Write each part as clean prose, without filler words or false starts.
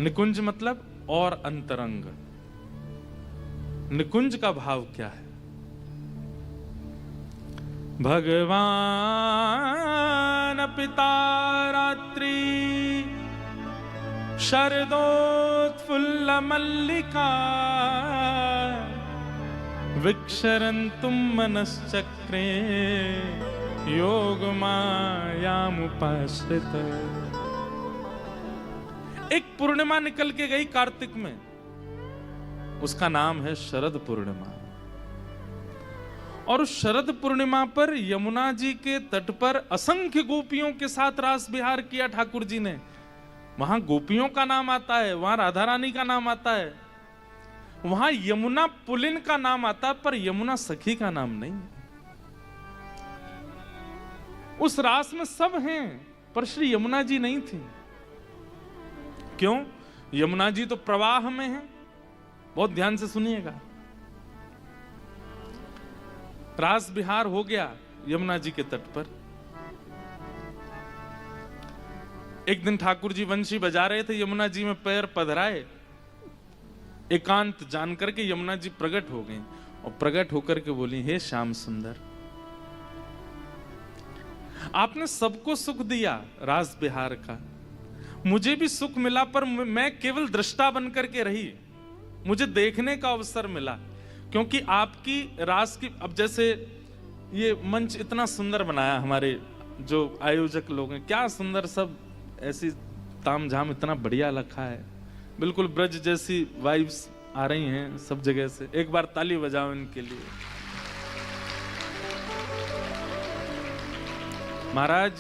निकुंज मतलब और अंतरंग। निकुंज का भाव क्या है? भगवान पिता रात्रि शरदोत्फुल्ल मल्लिका विक्षरन्तुम मनश्चक्रे योग मायामुपाश्रित। एक पूर्णिमा निकल के गई कार्तिक में, उसका नाम है शरद पूर्णिमा। और उस शरद पूर्णिमा पर यमुना जी के तट पर असंख्य गोपियों के साथ रास विहार किया ठाकुर जी ने। वहां गोपियों का नाम आता है, वहां राधा रानी का नाम आता है, वहां यमुना पुलिन का नाम आता है, पर यमुना सखी का नाम नहीं। उस रास में सब हैं, पर श्री यमुना जी नहीं थी। क्यों? यमुना जी तो प्रवाह में है। बहुत ध्यान से सुनिएगा। रास विहार हो गया यमुना जी के तट पर। एक दिन ठाकुर जी वंशी बजा रहे थे, यमुना जी में पैर पधराए। एकांत जान करके यमुना जी प्रकट हो गई और प्रकट होकर के बोली, हे श्याम सुंदर, आपने सबको सुख दिया रास विहार का, मुझे भी सुख मिला, पर मैं केवल दृष्टा बनकर के रही। मुझे देखने का अवसर मिला, क्योंकि आपकी रास की, अब जैसे ये मंच इतना सुंदर बनाया हमारे जो आयोजक लोग हैं, क्या सुंदर, सब ऐसी तामझाम इतना बढ़िया रखा है, बिल्कुल ब्रज जैसी वाइब्स आ रही हैं सब जगह से। एक बार ताली बजाओ इनके लिए। महाराज,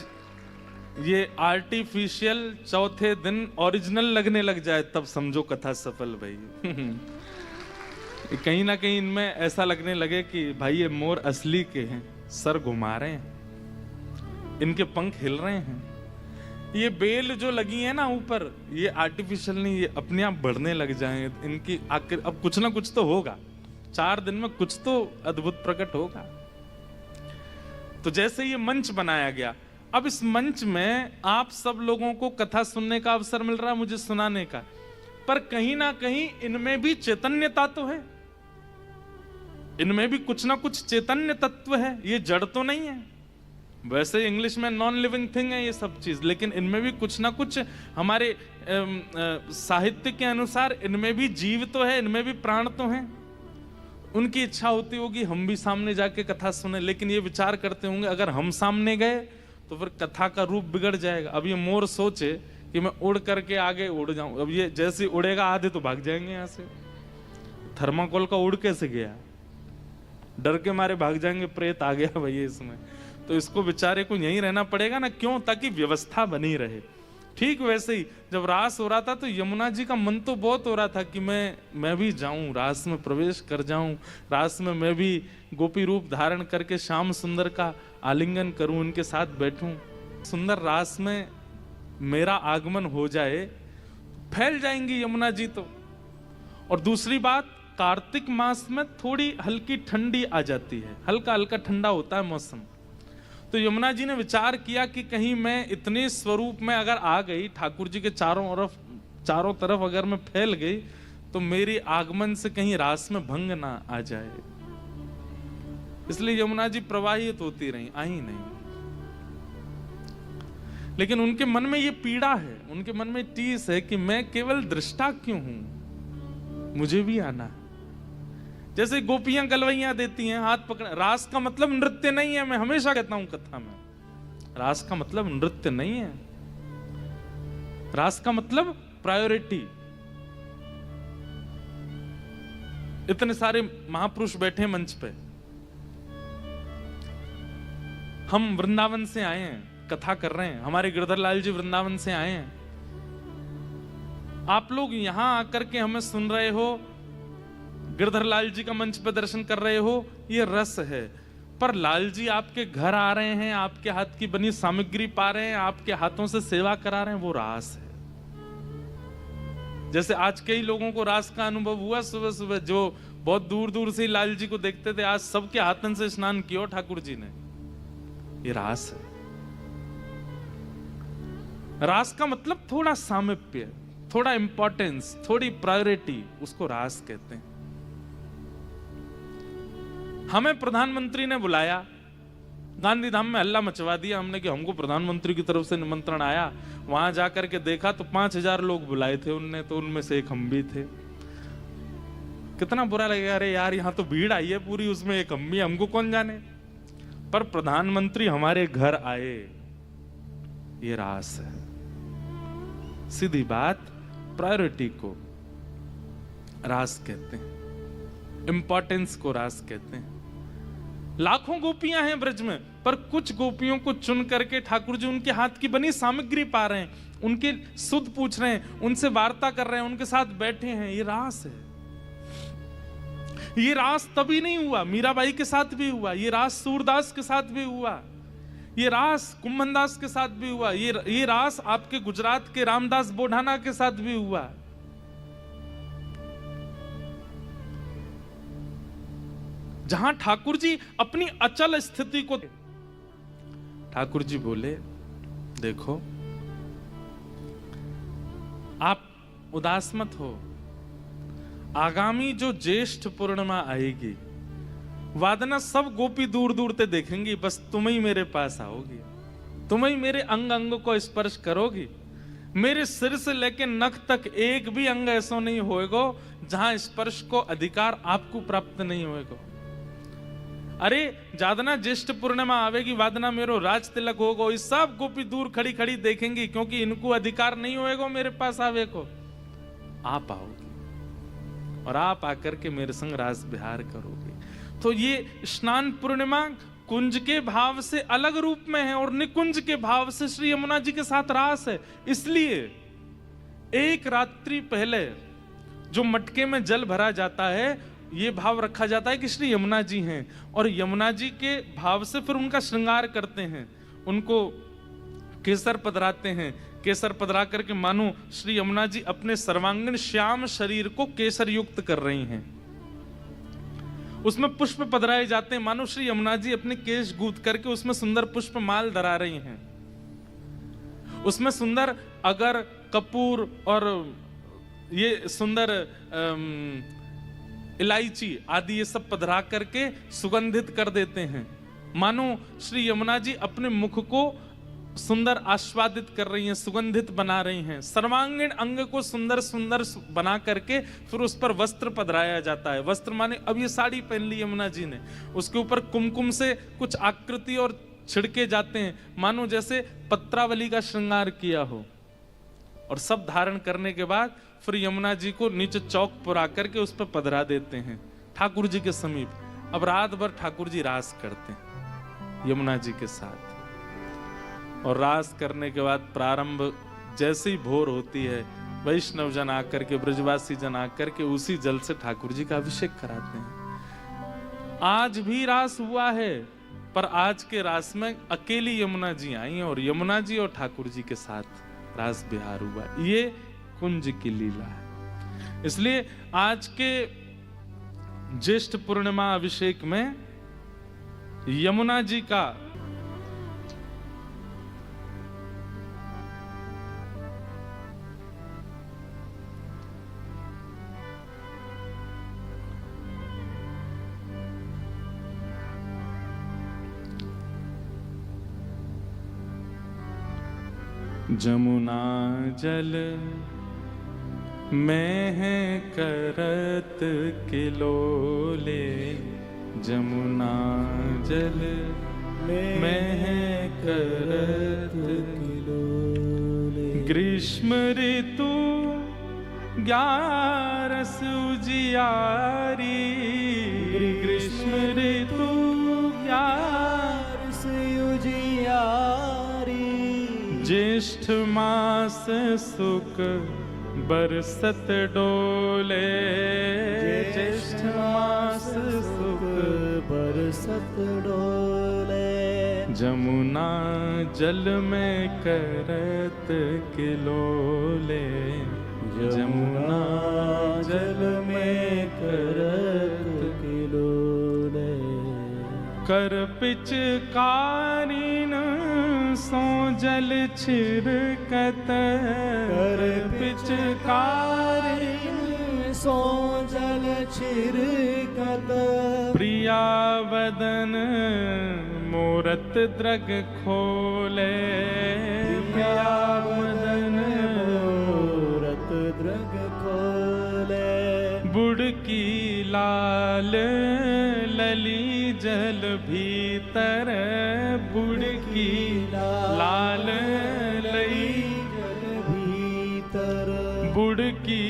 ये आर्टिफिशियल चौथे दिन ओरिजिनल लगने लग जाए तब समझो कथा सफल भाई। कहीं ना कहीं इनमें ऐसा लगने लगे कि भाई ये मोर असली के हैं, सर घुमा रहे हैं, इनके पंख हिल रहे हैं। ये बेल जो लगी है ना ऊपर, ये आर्टिफिशियल नहीं, ये अपने आप बढ़ने लग जाएं इनकी। आखिर अब कुछ ना कुछ तो होगा, 4 दिन में कुछ तो अद्भुत प्रकट होगा। तो जैसे ये मंच बनाया गया, अब इस मंच में आप सब लोगों को कथा सुनने का अवसर मिल रहा है, मुझे सुनाने का, पर कहीं ना कहीं इनमें भी चैतन्यता तो है, इनमें भी कुछ ना कुछ चैतन्य तत्व है, ये जड़ तो नहीं है। वैसे इंग्लिश में नॉन लिविंग थिंग है ये सब चीज, लेकिन इनमें भी कुछ ना कुछ, हमारे साहित्य के अनुसार इनमें भी जीव तो है, इनमें भी प्राण तो है। उनकी इच्छा होती होगी हम भी सामने जाके कथा सुने, लेकिन ये विचार करते होंगे अगर हम सामने गए तो फिर कथा का रूप बिगड़ जाएगा। अब ये मोर सोचे कि मैं उड़ करके आगे उड़ जाऊं, अब ये जैसे उड़ेगा आधे तो भाग जाएंगे यहां से। थर्माकोल का उड़ कैसे गया? डर के मारे भाग जाएंगे, प्रेत आ गया भैया इसमें। तो इसको बेचारे को यहीं रहना पड़ेगा ना, क्यों? ताकि व्यवस्था बनी रहे। ठीक वैसे ही जब रास हो रहा था तो यमुना जी का मन तो बहुत हो रहा था कि मैं भी जाऊं, रास में प्रवेश कर जाऊं, रास में मैं भी गोपी रूप धारण करके श्याम सुंदर का आलिंगन करूं, उनके साथ बैठूं, सुंदर रास में मेरा आगमन हो जाए, फैल जाएंगी यमुना जी तो। और दूसरी बात, कार्तिक मास में थोड़ी हल्की ठंडी आ जाती है, हल्का हल्का ठंडा होता है मौसम। तो यमुना जी ने विचार किया कि कहीं मैं इतने स्वरूप में अगर आ गई, ठाकुर जी के चारों तरफ अगर मैं फैल गई, तो मेरी आगमन से कहीं रास में भंग ना आ जाए। इसलिए यमुना जी प्रवाहित होती रही, आई नहीं। लेकिन उनके मन में ये पीड़ा है, उनके मन में टीस है कि मैं केवल दृष्टा क्यों हूं, मुझे भी आना है। जैसे गोपियां गलवैया देती हैं, हाथ पकड़। रास का मतलब नृत्य नहीं है, मैं हमेशा कहता हूं कथा में, रास का मतलब नृत्य नहीं है। रास का मतलब प्रायोरिटी। इतने सारे महापुरुष बैठे मंच पे, हम वृंदावन से आए हैं, कथा कर रहे हैं, हमारे गिरधर लाल जी वृंदावन से आए हैं। आप लोग यहां आकर के हमें सुन रहे हो, गिरधर लाल जी का मंच पे दर्शन कर रहे हो, ये रस है। पर लाल जी आपके घर आ रहे हैं, आपके हाथ की बनी सामग्री पा रहे हैं, आपके हाथों से सेवा करा रहे हैं, वो रास है। जैसे आज कई लोगों को रास का अनुभव हुआ सुबह सुबह, जो बहुत दूर दूर से लाल जी को देखते थे, आज सबके हाथन से स्नान किया ठाकुर जी ने। ये रास है। रास का मतलब थोड़ा सामिप्य, थोड़ा इंपॉर्टेंस, थोड़ी प्रायोरिटी, उसको रास कहते हैं। हमें प्रधानमंत्री ने बुलाया, गांधीधाम में हल्ला मचवा दिया हमने कि हमको प्रधानमंत्री की तरफ से निमंत्रण आया। वहां जाकर के देखा तो 5000 लोग बुलाए थे उनने, तो उनमें से एक हम भी थे। कितना बुरा लगेगा, अरे यार यहाँ तो भीड़ आई है पूरी, उसमें एक हम भी, हमको कौन जाने। पर प्रधानमंत्री हमारे घर आए, ये रास है। सीधी बात, प्रायोरिटी को रास कहते हैं, इंपॉर्टेंस को रास कहते हैं। लाखों गोपियां हैं ब्रज में, पर कुछ गोपियों को चुन करके ठाकुर जी उनके हाथ की बनी सामग्री पा रहे हैं, उनके सुध पूछ रहे हैं, उनसे वार्ता कर रहे हैं, उनके साथ बैठे हैं। ये रास है। ये रास तभी नहीं हुआ, मीराबाई के साथ भी हुआ, ये रास सूरदास के साथ भी हुआ, ये रास कुंभनदास के साथ भी हुआ, ये रास आपके गुजरात के रामदास बोढ़ाना के साथ भी हुआ। जहां ठाकुर जी अपनी अचल स्थिति को, ठाकुर जी बोले देखो आप उदास मत हो, आगामी जो ज्येष्ठ पूर्णिमा आएगी, वादना सब गोपी दूर दूर से देखेंगी, बस तुम ही मेरे पास आओगी, तुम ही मेरे अंग अंग को स्पर्श करोगी। मेरे सिर से लेके नख तक एक भी अंग ऐसा नहीं होएगा जहां स्पर्श को अधिकार आपको प्राप्त नहीं होएगा। अरे जादना ज्येष्ठ पूर्णिमा आवेगी, वादना मेरो राज तिलक होगा, इस सब गोपी दूर खड़ी खड़ी देखेंगी, क्योंकि इनको अधिकार नहीं होएगा मेरे पास आवे को। आप आओगे और आप आकर के मेरे संग रास विहार करोगे। तो ये स्नान पूर्णिमा कुंज के भाव से अलग रूप में है और निकुंज के भाव से श्री यमुना जी के साथ रास है। इसलिए एक रात्रि पहले जो मटके में जल भरा जाता है, ये भाव रखा जाता है कि श्री यमुना जी हैं, और यमुना जी के भाव से फिर उनका श्रृंगार करते हैं, उनको केसर पधराते हैं। केसर पधरा करके मानो श्री यमुना जी अपने सर्वांगीण श्याम शरीर को केसर युक्त कर रही हैं। उसमें पुष्प पधराए जाते हैं, मानो श्री यमुना जी अपने केश गूंथ करके उसमें सुंदर पुष्प माल धरा रही हैं। उसमें सुंदर अगर, कपूर और ये सुंदर इलायची आदि ये सब पधरा करके सुगंधित कर देते हैं, मानो श्री यमुना जी अपने मुख को सुंदर आस्वादित कर रही हैं, सुगंधित बना रही हैं। सर्वांगीण अंग को सुंदर सुंदर बना करके फिर उस पर वस्त्र पधराया जाता है। वस्त्र माने अब ये साड़ी पहन ली यमुना जी ने, उसके ऊपर कुमकुम से कुछ आकृति और छिड़के जाते हैं, मानो जैसे पत्रावली का श्रृंगार किया हो। और सब धारण करने के बाद फिर यमुना जी को नीचे चौक पुरा करके उस पर पधरा देते हैं ठाकुर जी के समीप। अब रात भर ठाकुर जी रास करते हैं यमुना जी के साथ, और रास करने के बाद प्रारंभ जैसे ही भोर होती है, वैष्णव जन आकर के, ब्रजवासी जन आकर के उसी जल से ठाकुर जी का अभिषेक कराते हैं। आज भी रास हुआ है, पर आज के रास में अकेली यमुना जी आई और यमुना जी और ठाकुर जी के साथ रास विहार हुआ। ये कुंज की लीला है। इसलिए आज के ज्येष्ठ पूर्णिमा अभिषेक में यमुना जी का जमुना जल में है करत किलोले, जमुना जल में है करत किलोले। ग्रीष्म ऋतु ग्यारस उजियारी, ग्रीष्म ऋतु ग्यारस उजियारी। ज्येष्ठ मास सुख बरसत डोले, ज्येष्ठ मास सुख बरसत डोले। जमुना जल में करत किलोले, जमुना जल में करत किलोले। कर पिचकारीन सो जल छिड़कत, कर पिचकारीन पिचकारी सो जल छिरकत प्रिया वदन मूरत द्रग खोले प्रिया वदन मूरत द्रग खोले बुड़की लाल लली जल भीतर बुड़की लाल लई जल भीतर बुड़की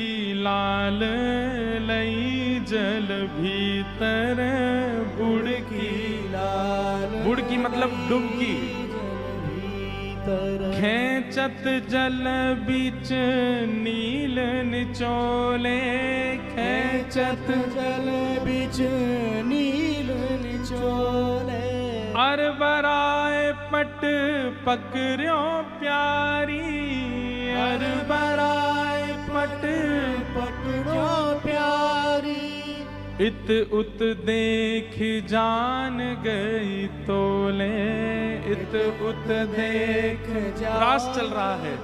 लाल लई जल भीतर बुड़की लाल बुड़की मतलब डुबकी खेचत जल बीच नील निचोले खेचत जल बिच नील निचोले अरबराए पट पकड़ो प्यारी अरबराए पट पकड़ो प्यारी इत उत देख जान गई तोले इत उत देख रास चल रहा है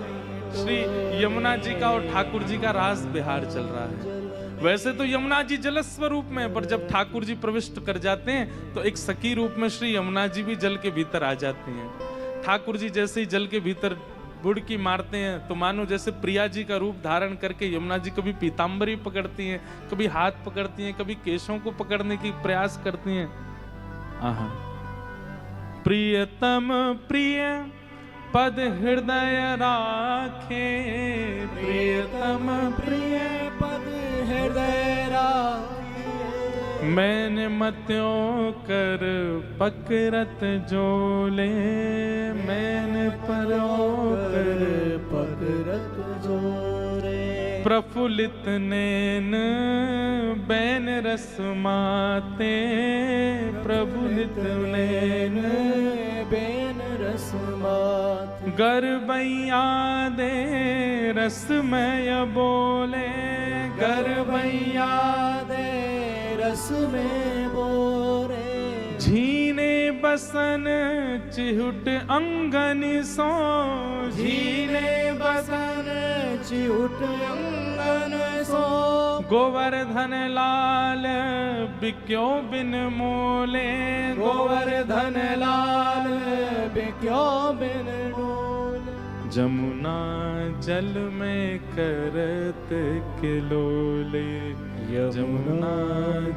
श्री यमुना जी का और ठाकुर जी का रास बिहार चल रहा है। वैसे तो यमुना जी जल स्वरूप में, पर जब ठाकुर जी प्रविष्ट कर जाते हैं तो एक सखी रूप में श्री यमुना जी भी जल के भीतर आ जाती हैं। ठाकुर जी जैसे ही जल के भीतर बुड़की मारते हैं तो मानो जैसे प्रिया जी का रूप धारण करके यमुना जी कभी पीताम्बरी पकड़ती हैं, कभी हाथ पकड़ती हैं, कभी केशों को पकड़ने की प्रयास करती हैं। आहा प्रियतम प्रिय पद हृदय राखे प्रियतम प्रिय पद हृदय राखे मैंने मत्यों कर पकड़त जोले मैंने परों कर पकड़त जोरे प्रफुल्लित नैन बैन रस माते प्रफुल्लित नैन बेन रस मात गरबैया दे रसमय बोले गरबैया दे रस में बोरे झीने बसन चिहुट अंगन सो झीने बसन चिहुट अंगन सो गोवर्धन लाल बिक्यो बिन मोले गोवर्धन लाल बिक्यो बिन डोले जमुना जल में करत किलोले यमुना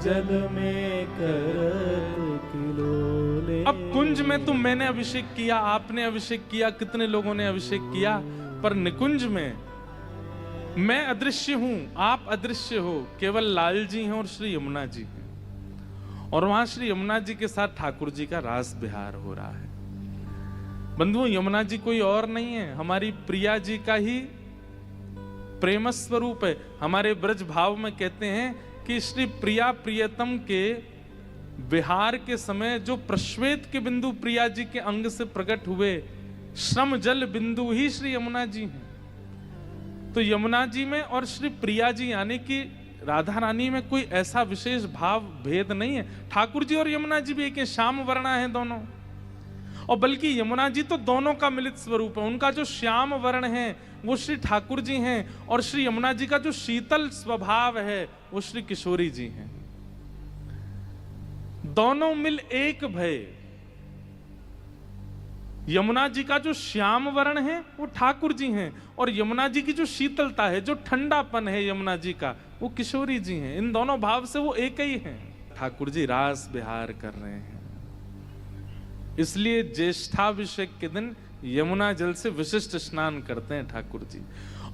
जल में करत किलोले। अब कुंज में तो मैंने अभिषेक किया, आपने अभिषेक किया, कितने लोगों ने अभिषेक किया, पर निकुंज में मैं अदृश्य हूं, आप अदृश्य हो, केवल लाल जी हैं और श्री यमुना जी हैं। और वहां श्री यमुना जी के साथ ठाकुर जी का रास बिहार हो रहा है। बंधुओं, यमुना जी कोई और नहीं है, हमारी प्रिया जी का ही प्रेम स्वरूप है। हमारे ब्रज भाव में कहते हैं कि श्री प्रिया प्रियतम के विहार के समय जो प्रश्वेत के बिंदु प्रिया जी के अंग से प्रकट हुए, श्रम जल बिंदु ही श्री यमुना जी हैं। तो यमुना जी में और श्री प्रिया जी यानी कि राधा रानी में कोई ऐसा विशेष भाव भेद नहीं है। ठाकुर जी और यमुना जी भी एक है, श्याम वर्णा है दोनों, और बल्कि यमुना जी तो दोनों का मिलित स्वरूप है। उनका जो श्याम वर्ण है वो श्री ठाकुर जी हैं, और श्री यमुना जी का जो शीतल स्वभाव है वो श्री किशोरी जी हैं। दोनों मिल एक भय। यमुना जी का जो श्याम वर्ण है वो ठाकुर जी हैं, और यमुना जी की जो शीतलता है, जो ठंडापन है यमुना जी का, वो किशोरी जी हैं। इन दोनों भाव से वो एक ही हैं। ठाकुर जी रास बिहार कर रहे हैं, इसलिए ज्येष्ठाभिषेक के दिन यमुना जल से विशिष्ट स्नान करते हैं ठाकुर जी।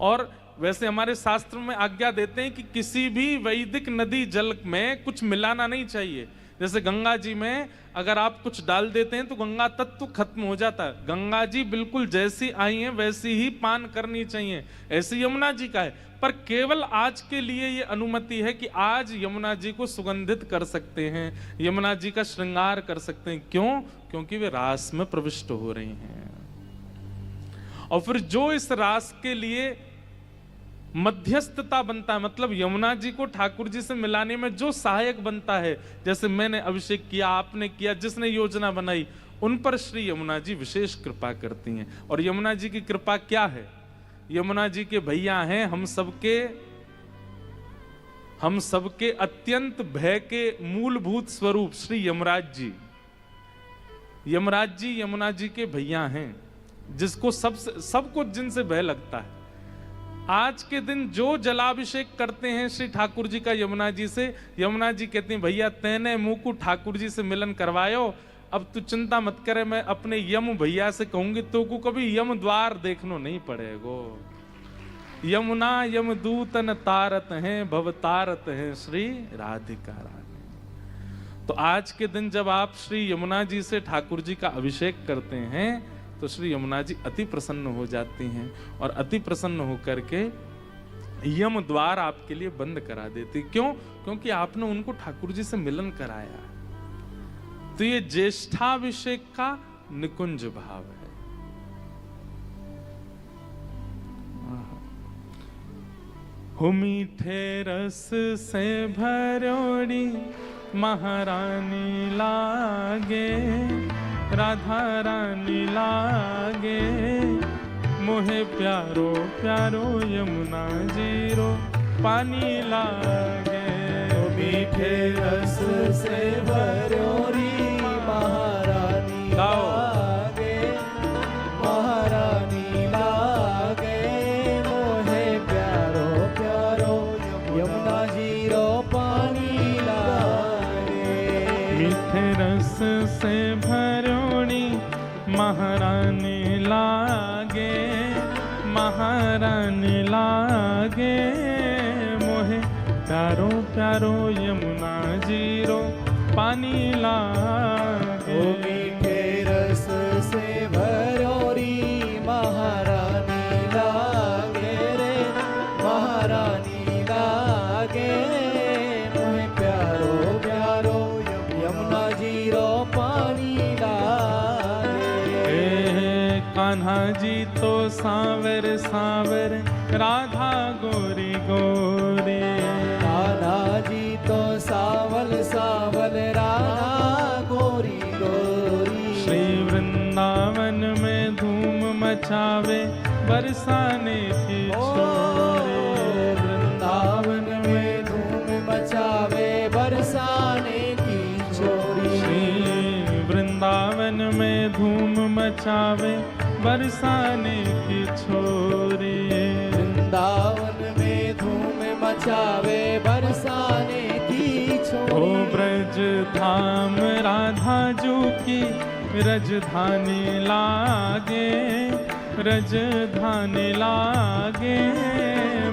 और वैसे हमारे शास्त्र में आज्ञा देते हैं कि किसी भी वैदिक नदी जल में कुछ मिलाना नहीं चाहिए। जैसे गंगा जी में अगर आप कुछ डाल देते हैं तो गंगा तत्व खत्म हो जाता है। गंगा जी बिल्कुल जैसी आई हैं वैसी ही पान करनी चाहिए, ऐसी यमुना जी का है। पर केवल आज के लिए ये अनुमति है कि आज यमुना जी को सुगंधित कर सकते हैं, यमुना जी का श्रृंगार कर सकते हैं। क्यों? क्योंकि वे रास में प्रविष्ट हो रही हैं। और फिर जो इस रास के लिए मध्यस्थता बनता है, मतलब यमुना जी को ठाकुर जी से मिलाने में जो सहायक बनता है, जैसे मैंने अभिषेक किया, आपने किया, जिसने योजना बनाई, उन पर श्री यमुना जी विशेष कृपा करती हैं। और यमुना जी की कृपा क्या है? यमुना जी के भैया हैं, हम सबके अत्यंत भय के मूलभूत स्वरूप श्री यमराज जी। यमराज जी यमुना जी के भैया हैं, जिसको सबको जिनसे भय लगता है। आज के दिन जो जलाभिषेक करते हैं श्री ठाकुर जी का यमुना जी से, यमुना जी कहती हैं भैया तेने मुंह को ठाकुर जी से मिलन करवायो, अब तू चिंता मत करे, मैं अपने यम भैया से कहूंगी तो को कभी यम द्वार देखनो नहीं पड़ेगो। यमुना यमदूतन तारत हैं, भव तारत हैं श्री राधिका रानी। तो आज के दिन जब आप श्री यमुना जी से ठाकुर जी का अभिषेक करते हैं तो श्री यमुना जी अति प्रसन्न हो जाती हैं और अति प्रसन्न होकर के यम द्वार आपके लिए बंद करा देती। क्यों? क्योंकि आपने उनको ठाकुर जी से मिलन कराया। तो ये ज्येष्ठाभिषेक का निकुंज भाव है। हो मीठे रस से भरोड़ी महारानी लागे, राधा रानी लागे, मोहे प्यारो प्यारो यमुना जीरो पानी लागे। ओ मीठे रस से भरोरी महारानी लागे, महारानी लागे, मोहे प्यारो प्यारो यमुना जीरो पानी लागे। मीठे रस से भरोड़ी महारानी लागे, महारानी लागे, मोहे प्यारो प्यारो यमुना जीरो पानी लागे। ओ मीठे रस से भरोरी महारानी लागे रे, महारानी लागे, मोहे प्यारो प्यारो यमुना जीरो पानी लागे। कान्हा जी तो सांवर सांवर, राधा गोरी गोरी, कान्हा जी तो सावल सावल, राधा गोरी गोरी। श्री वृंदावन में धूम मचावे बरसाने की छोरी, वृंदावन में धूम मचावे बरसाने की छोरी। श्री वृंदावन में धूम मचावे बरसाने की छोरी। वृंदावन में धूम मचावे बरसाने की छोरी। ओ ब्रज धाम राधा जू की रजधानी लागे, रजधानी लागे,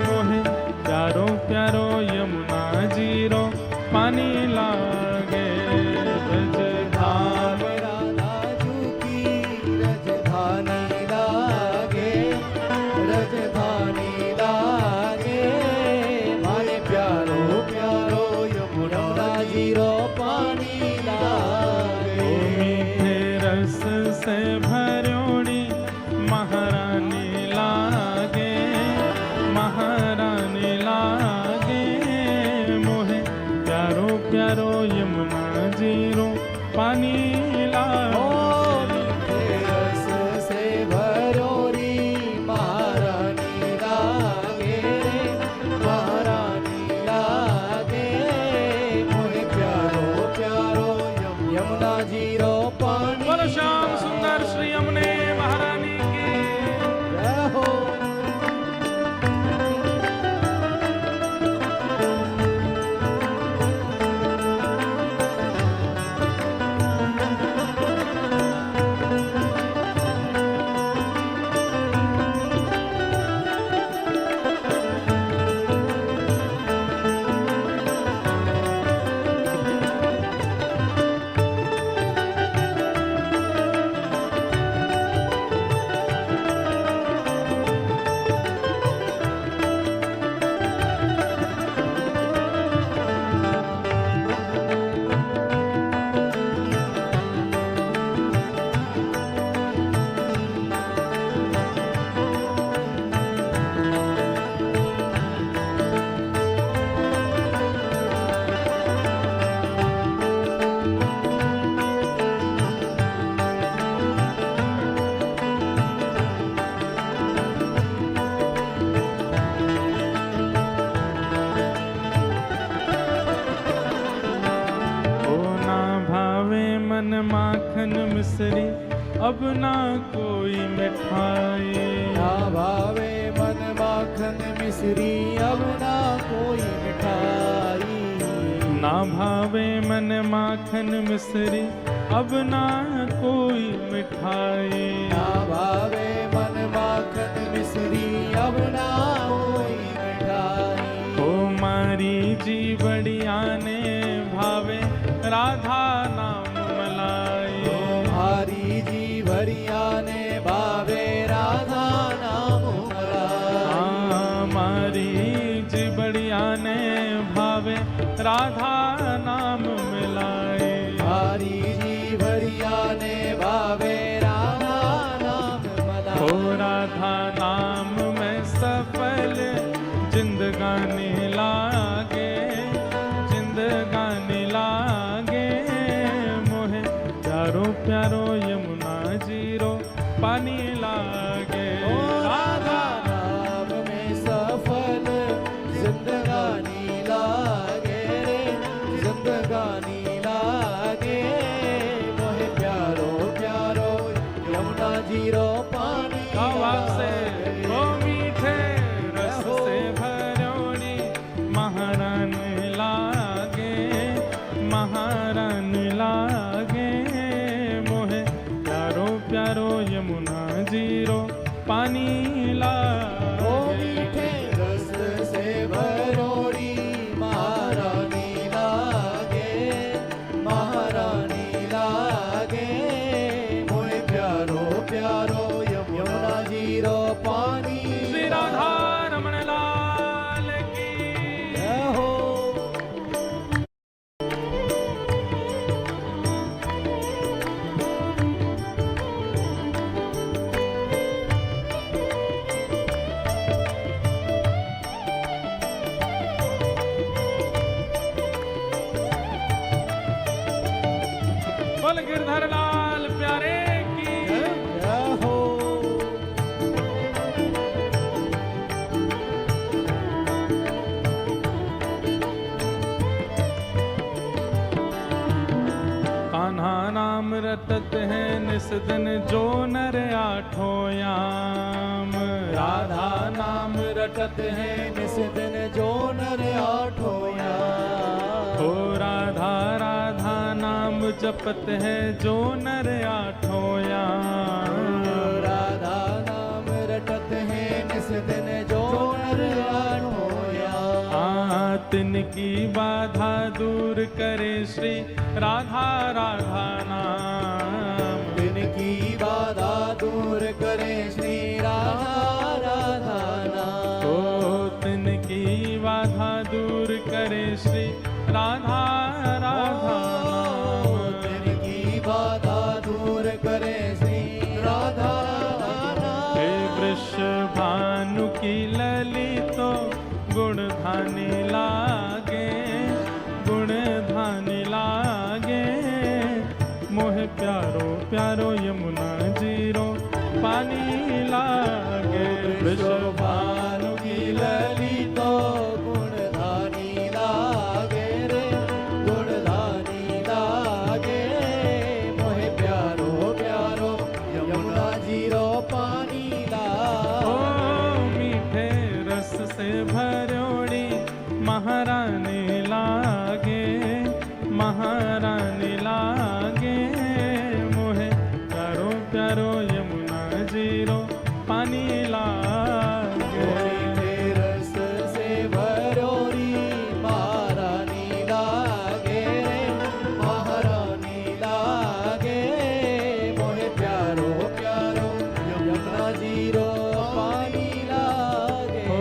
मोहे प्यारो प्यारो यमुना जीरो पानी लागे। ब्रज धाम राधा जू की रजधानी लागे, रजधानी लागे, मारे प्यारो प्यारो यमुना जीरो पानी लागे। मीठे रस से भरोड़ी महारानी लागे, महारानी लागे, मोहे प्यारो प्यारो यमुना जीरो पानी लागे। रस से भरोरी महारानी लागे, महारानी लागे, मोहे प्यारो प्यारो यमुना जीरो पानी। बोलो श्याम सुंदर श्री यमुने महारानी की जय हो। अब ना कोई मिठाई। ना भावे मन माखन मिश्री अब ना कोई मिठाई। ना भावे मन माखन मिश्री अब ना कोई मिठाई। ना भावे मन माखन मिश्री अब ना कोई मिठाई। ओ मारी जी बढ़िया ने भावे राधा नाम मलाई। ओ मारी जी बढ़िया ने भावे राधा नाम मलाई। मारी जी बढ़िया ने भावे राधा नाम मिलाए। मारी जी बढ़िया ने भावे राधा नाम मलाई। हो राधा नाम में सफल जिंदगानी लागे, जिंदगानी लागे। मोहे प्यारो प्यारो यमुना जीरो पानी लागे। ओ राधा नाम में सफल जिंदगानी लागे रे, जिंदगानी लागे। मोहे प्यारो प्यारो यमुना जीरो पानी आवाज से लागे। ओ मीठे रस से भरोड़ी महारानी लागे, महारानी लागे। मोहे प्यारो प्यारो यमुना जीरो पानी ओ लागे। मीठे रस से भरोड़ी महारानी लागे, महारानी लागे। मोहे प्यारो प्यारो यमुना जीरो पानी श्री राधा रमण लाल की। जय हो। बोल गिरधर लाल प्यारे की। जय हो। कान्हा नाम रटत है निस दिन जो नर आठो याम। राधा नाम रटत है निस दिन जो नर आठो याम। हो राधा राधा नाम जपत है जो नर आठो याम। राधा नाम रटत है निस दिन जो नर आठो याम। तिनकी बाधा दूर करे श्री राधा राधा नाम। तिनकी बाधा दूर करे श्री राधा राधा नाम। ओ तिनकी बाधा दूर करे श्री राधा राधा नाम। तिनकी बाधा दूर करे श्री राधा राधा नाम। हे वृषभानु की ललितो गुण धानी लागे, गुण धानी लागे। मोहे प्यारो प्यारो यमुना जीरो पानी लागे। विश्वभानु की ललितो गुणधानी लागे रे, गुणधानी लागे। मोहे प्यारो प्यारो यमुना जीरो पानी ओ लागे। मीठे रस से भरोड़ी महारानी लागे, महारानी लागे। मोहे प्यारो प्यारो यमुना जीरो पानी लागे। मीठे रस से भरोरी महारानी लागे रे, महारानी लागे। मोहे प्यारो प्यारो यमुना जीरो पानी लागे। ओ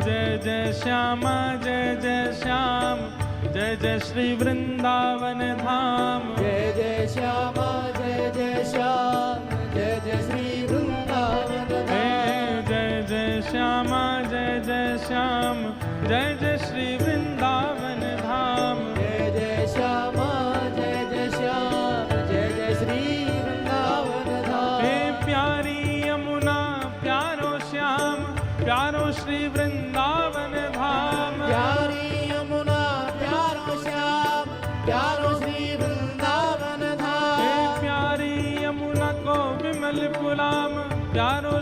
जय जय श्यामा जय जय श्याम, जय जय श्री वृंदावन धाम। जय जय श्यामा जय जय श्याम, जय जय श्री वृंदावन धाम। जय जय श्यामा जय जय श्याम, जय जय श्री वृंदावन धाम। जय जय श्यामा जय जय श्याम, जय जय श्री वृंदावन धाम। हे प्यारी यमुना प्यारो श्याम, प्यारो श्री वृंदावन धाम। प्यारी यमुना प्यारो श्याम, प्यारो श्री वृंदावन हे धाम। प्यारी यमुना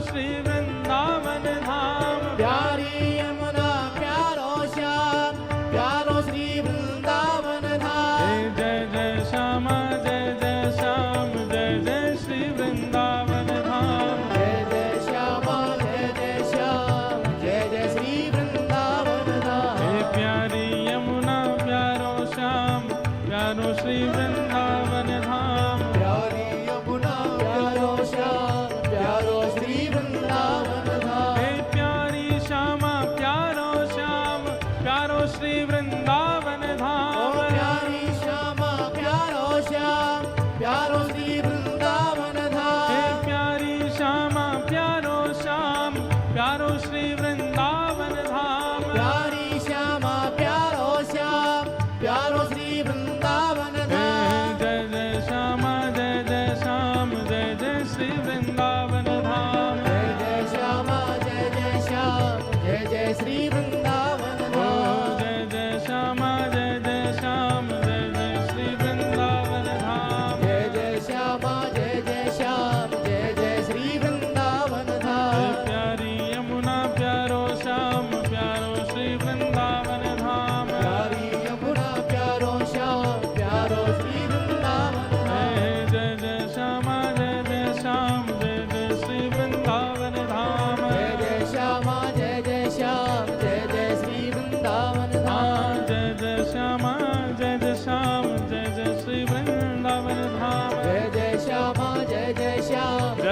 श्री वृंदावन धाम। प्यारी यमुना प्यारो श्याम, प्यारो श्री वृंदावन धाम। जय जय श्यामा जय जय श्याम, जय जय श्री वृंदावन धाम। जय जय श्यामा जय जय श्याम, जय जय श्री वृंदावन धाम। हे प्यारी यमुना प्यारो श्याम, प्यारो श्री वृंदावन धाम। प्यारी यमुना प्यारो श्याम, प्यारो श्री वृंदावन धाम। हे प्यारी श्यामा प्यारो श्याम, प्यारो श्री वृंदावन धाम। ओ प्यारी श्यामा प्यारो श्याम, प्यारो श्री वृंदावन धाम। हे प्यारी श्यामा प्यारो श्याम, प्यारो श्री वृंदावन धाम। प्यारी श्यामा प्यारो श्याम, प्यारो श्री वृंदावन हे धाम। जय जय श्यामा जय जय श्याम, जय जय श्री वृंदावन धाम। जय जय श्यामा जय जय श्याम, जय जय श्री वृंदावन ओ धाम। जय जय श्यामा जय जय श्याम, जय जय श्री वृंदावन धाम। जय जय श्यामा जय जय श्याम, जय जय श्री वृंदावन हे धाम। प्यारी यमुना प्यारो श्याम, प्यारो श्री वृंदावन धाम। प्यारी यमुना प्यारो श्याम, प्यारो श्री वृंदावन हे धाम। जय जय श्यामा जय जय श्याम, जय जय श्री वृंदावन धाम। जय जय श्यामा जय जय श्याम, जय जय श्री वृंदावन धाम। जय जय श्यामा जय जय श्याम, जय जय श्री वृंदावन धाम। जय जय श्यामा जय जय श्याम, जय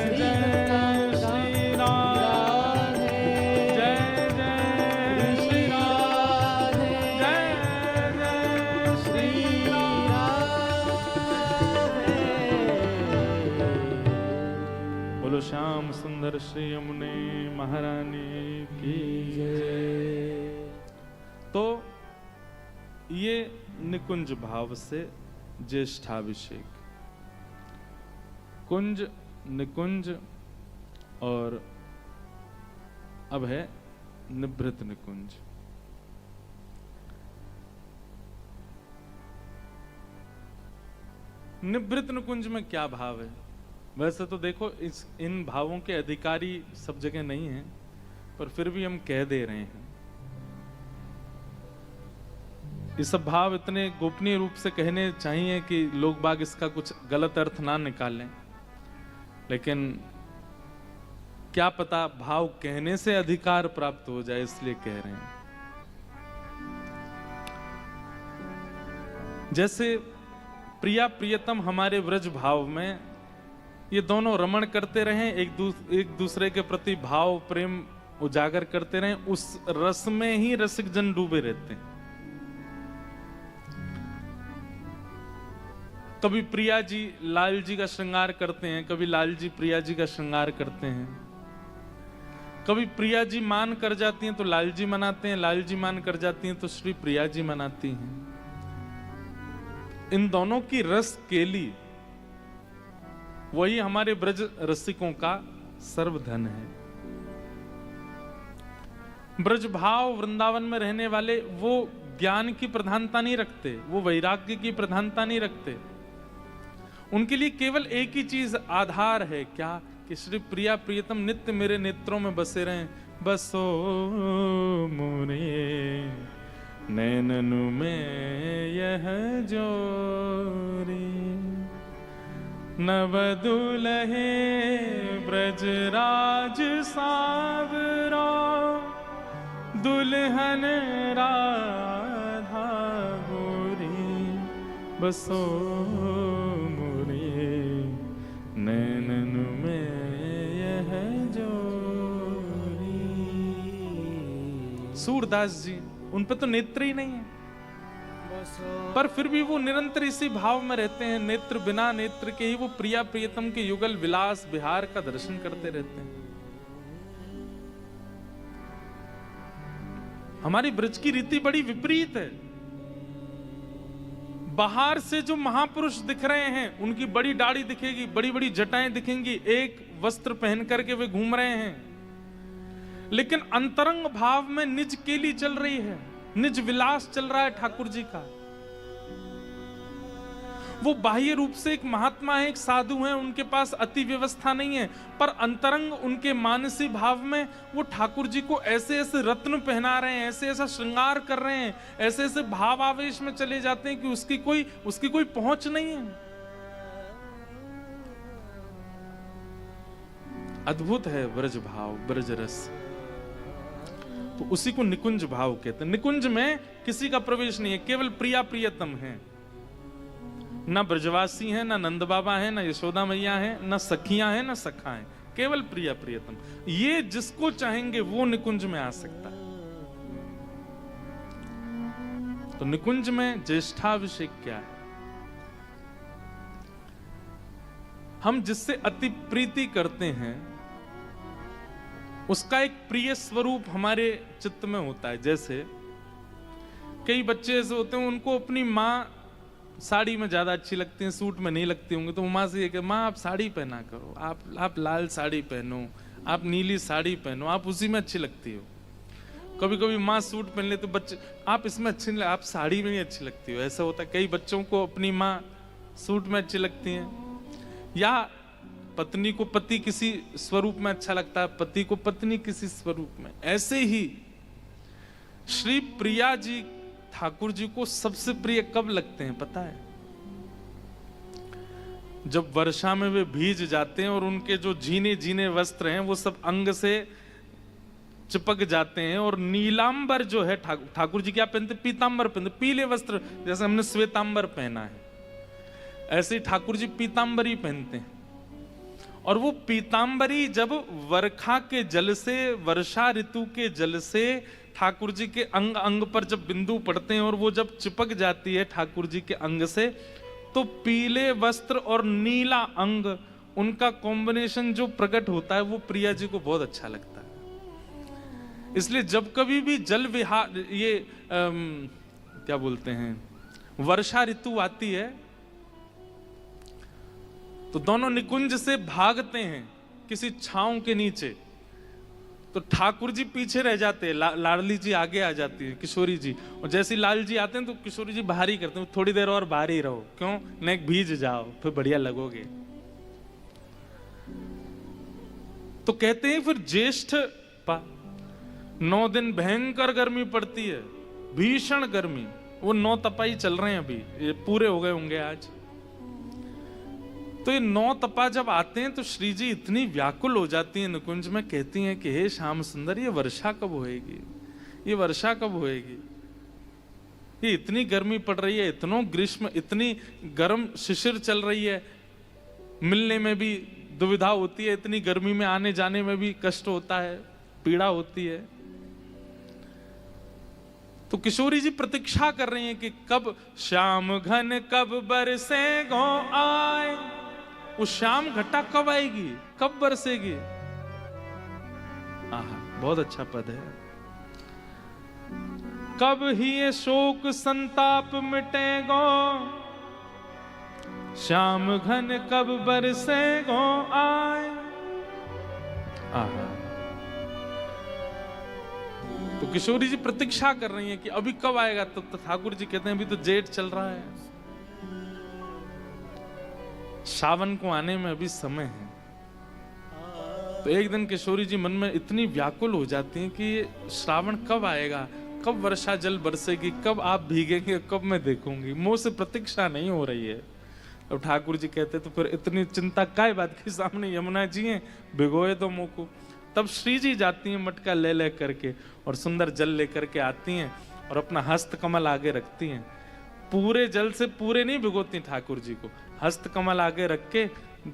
श्री जय वृंदावन श्री धाम। राम, राधे जय जय श्री राम, राधे जय जय श्री राम। बोलो श्याम सुंदर श्री यमुने महारानी की जय। तो ये निकुंज भाव से ज्येष्ठाभिषेक, कुंज निकुंज और अब है निभृत निकुंज। निभृत निकुंज में क्या भाव है? वैसे तो देखो इन भावों के अधिकारी सब जगह नहीं हैं, पर फिर भी हम कह दे रहे हैं। ये सब भाव इतने गोपनीय रूप से कहने चाहिए कि लोग बाग इसका कुछ गलत अर्थ ना निकालें, लेकिन क्या पता भाव कहने से अधिकार प्राप्त हो जाए, इसलिए कह रहे हैं। जैसे प्रिया प्रियतम हमारे व्रज भाव में ये दोनों रमण करते रहें, एक दूसरे के प्रति भाव प्रेम उजागर करते रहें, उस रस में ही रसिक जन डूबे रहते हैं। कभी प्रिया जी लाल जी का श्रृंगार करते हैं, कभी लाल जी प्रिया जी का श्रृंगार करते हैं। कभी प्रिया जी मान कर जाती हैं तो लाल जी मनाते हैं, लाल जी मान कर जाती हैं तो श्री प्रिया जी मनाती हैं। इन दोनों की रस केली वही हमारे ब्रज रसिकों का सर्वधन है। ब्रज भाव वृंदावन में रहने वाले वो ज्ञान की प्रधानता नहीं रखते, वो वैराग्य की प्रधानता नहीं रखते। उनके लिए केवल एक ही चीज आधार है, क्या? कि श्री प्रिया प्रियतम नित्य मेरे नेत्रों में बसे रहें। बसो मोरे नैननु में यह जोरी, नव दुलहे ब्रजराज सावरो, दुल्हन राधा गोरी। बसो मोरे नैननु में यह जोरी। सूरदास जी, उन पे तो नेत्र ही नहीं है, पर फिर भी वो निरंतर इसी भाव में रहते हैं। नेत्र बिना नेत्र के ही वो प्रिया प्रियतम के युगल विलास विहार का दर्शन करते रहते हैं। हमारी ब्रज की रीति बड़ी विपरीत है। बाहर से जो महापुरुष दिख रहे हैं उनकी बड़ी दाढ़ी दिखेगी, बड़ी बड़ी जटाएं दिखेंगी, एक वस्त्र पहन करके वे घूम रहे हैं, लेकिन अंतरंग भाव में निज केली चल रही है, निज विलास चल रहा है ठाकुर जी का। वो बाह्य रूप से एक महात्मा है, एक साधु है, उनके पास अति व्यवस्था नहीं है, पर अंतरंग उनके मानसी भाव में वो ठाकुर जी को ऐसे ऐसे रत्न पहना रहे हैं, ऐसे ऐसा श्रृंगार कर रहे हैं, ऐसे ऐसे भाव आवेश में चले जाते हैं कि उसकी कोई पहुंच नहीं है। अद्भुत है ब्रज भाव, ब्रज रस। तो उसी को निकुंज भाव कहते हैं। निकुंज में किसी का प्रवेश नहीं है, केवल प्रिया प्रियतम है। ना ब्रजवासी हैं, ना नंद बाबा हैं, ना यशोदा मैया हैं, ना सखियां हैं, ना सखा हैं, केवल प्रिया प्रियतम। ये जिसको चाहेंगे वो निकुंज में आ सकता है। तो निकुंज में ज्येष्ठाभिषेक क्या है? हम जिससे अति प्रीति करते हैं उसका एक प्रिय स्वरूप हमारे चित्त में होता है। जैसे कई बच्चे ऐसे होते हैं, उनको अपनी माँ साड़ी में ज्यादा अच्छी लगती है, सूट में नहीं लगती होंगी, तो माँ से ये कि माँ आप साड़ी पहना करो, आप लाल साड़ी पहनो, आप नीली साड़ी पहनो, आप उसी में अच्छी लगती हो। कभी कभी माँ सूट पहन ले तो बच्चे आप इसमें अच्छी नहीं, आप साड़ी में ही अच्छी लगती हो। ऐसा होता है। कई बच्चों को अपनी माँ सूट में अच्छी लगती है, या पत्नी को पति किसी स्वरूप में अच्छा लगता है, पति को पत्नी किसी स्वरूप में। ऐसे ही श्री प्रिया जी ठाकुर जी को सबसे प्रिय कब लगते हैं पता है? जब वर्षा में वे भीज जाते हैं और उनके जो झीने झीने वस्त्र हैं वो सब अंग से चिपक जाते हैं, और नीलांबर जो है, ठाकुर जी क्या पहनते? पीतांबर पहनते, पीले वस्त्र। जैसे हमने श्वेतांबर पहना है, ऐसे ठाकुर जी पीतांबरी पहनते हैं। और वो पीतांबरी जब वर्षा के जल से, वर्षा ऋतु के जल से ठाकुर जी के अंग अंग पर जब बिंदु पड़ते हैं और वो जब चिपक जाती है ठाकुर जी के अंग से, तो पीले वस्त्र और नीला अंग, उनका कॉम्बिनेशन जो प्रकट होता है वो प्रिया जी को बहुत अच्छा लगता है। इसलिए जब कभी भी जल विहार, ये क्या बोलते हैं, वर्षा ऋतु आती है तो दोनों निकुंज से भागते हैं किसी छांव के नीचे। तो ठाकुर जी पीछे रह जाते हैं, लाडली जी आगे आ जाती है, किशोरी जी। और जैसे लाल जी आते हैं तो किशोरी जी बाहर ही करते हैं, थोड़ी देर और बाहर ही रहो, क्यों? नेक भीज जाओ, फिर बढ़िया लगोगे। तो कहते हैं फिर ज्येष्ठ 9 दिन भयंकर गर्मी पड़ती है, भीषण गर्मी। वो 9 तपाई चल रहे हैं अभी, ये पूरे हो गए होंगे आज। तो ये 9 तपा जब आते हैं तो श्री जी इतनी व्याकुल हो जाती हैं निकुंज में, कहती हैं कि हे श्याम सुंदर, ये वर्षा कब होएगी, ये वर्षा कब होएगी? ये इतनी गर्मी पड़ रही है, इतनो ग्रीष्म, इतनी गर्म शिशिर चल रही है, मिलने में भी दुविधा होती है, इतनी गर्मी में आने जाने में भी कष्ट होता है, पीड़ा होती है। तो किशोरी जी प्रतीक्षा कर रही हैं कि कब श्याम घन कब बरसे गो आए, वो श्याम घटा कब आएगी, कब बरसेगी। आहा, बहुत अच्छा पद है। कब ही ये शोक संताप मिटेगो, श्याम घन कब बरसेगो आए। आहा, तो किशोरी जी प्रतीक्षा कर रही हैं कि अभी कब आएगा। तो ठाकुर जी कहते हैं अभी तो जेठ चल रहा है, सावन को आने में अभी समय है। तो एक दिन किशोरी जी मन में इतनी व्याकुल हो जाती हैं कि श्रावण कब आएगा, कब वर्षा जल बरसेगी, कब आप भीगेंगे, कब मैं देखूंगी, मुंह से प्रतीक्षा नहीं हो रही है। अब ठाकुर जी कहते तो फिर इतनी चिंता काय बात की, सामने यमुना जी हैं, भिगोए तो मुंह को। तब श्री जी जाती हैं मटका ले ले करके और सुंदर जल लेकर के आती हैं और अपना हस्त कमल आगे रखती हैं। पूरे जल से पूरे नहीं भिगोती ठाकुर जी को, हस्त कमल आगे रख के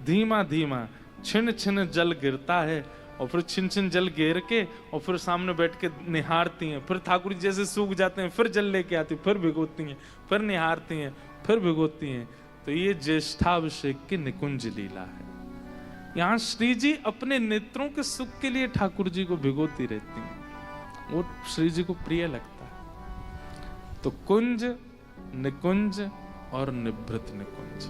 धीमा धीमा छिन छिन जल गिरता है, और फिर छिन छिन जल गिर के और फिर सामने बैठ के निहारती हैं। फिर ठाकुर जी जैसे सूख जाते हैं फिर जल लेके आती, फिर भिगोती हैं, फिर निहारती हैं, फिर भिगोती हैं। तो ये ज्येष्ठाभिषेक की निकुंज लीला है। यहाँ श्री जी अपने नेत्रों के सुख के लिए ठाकुर जी को भिगोती रहती हैं, वो श्री जी को प्रिय लगता है। तो कुंज, निकुंज और निभृत निकुंज।